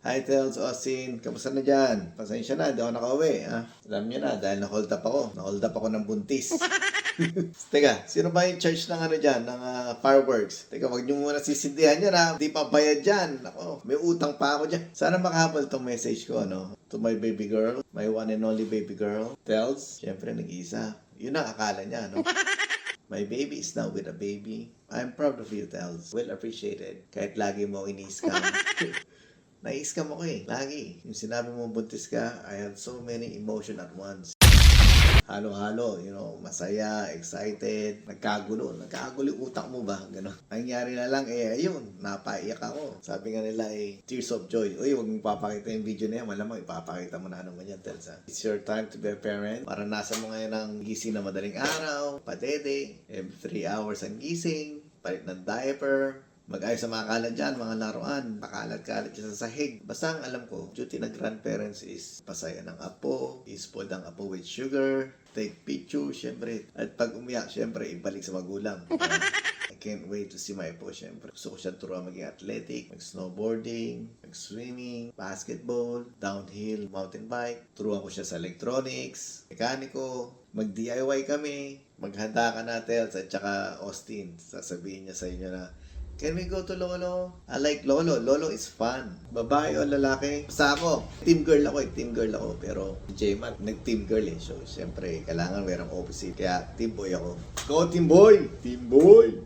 Hi, Tels, Austin. Kamusta na dyan? Pasensya na, hindi ako nakauwi. Alam niyo na, dahil na-hold up ako. Na-hold up ako ng buntis. Teka, sino ba yung charge ng ano dyan, ng fireworks? Teka, wag niyo muna sisindihan yan ha. Hindi pa bayad dyan. Ako, may utang pa ako dyan. Sana makahabol tong message ko, ano? To my baby girl, my one and only baby girl. Tels, syempre nag-isa. Yun ang akala niya, no? My baby is now with a baby. I'm proud of you, Tels. Well appreciated. Kahit lagi mo ini-scam. Nai-scam ako eh. Lagi. Yung sinabi mo buntis ka, I have so many emotion at once. Halo-halo, masaya, excited, nagkagulo yung utak mo ba? Ganon. Ang nangyari na lang, ayun, napaiyak ako. Sabi nga nila tears of joy. Uy, huwag mong papakita yung video na yan. Malamang ipapakita mo na naman yan, Telsa. It's your time to be a parent. Maranasan mo ngayon ang gising na madaling araw, padede, every 3 hours ang gising, palit ng diaper, mag-ayos sa mga kalat dyan, mga laruan, pakalat-kalat dyan sa sahig. Basta ang alam ko, duty ng grandparents is pasaya ng apo, is-spoil ang apo with sugar, take picture, syempre. At pag umiyak, syempre, ibalik sa magulang. I can't wait to see my apo, syempre. Gusto ko siya turuan maging athletic, mag-snowboarding, mag-swimming, basketball, downhill, mountain bike. Turuan ko siya sa electronics, mekaniko, mag-DIY kami, maghanda ka na, Tels, at saka Austin. Sasabihin niya sa inyo na, can we go to Lolo? I like Lolo. Lolo is fun. Babae o lalaki? Basta ako. Team girl ako. Pero si J-Man, nag-team girl eh. So, siyempre, kailangan merong opposite. Kaya, team boy ako. Go, team boy! Team boy!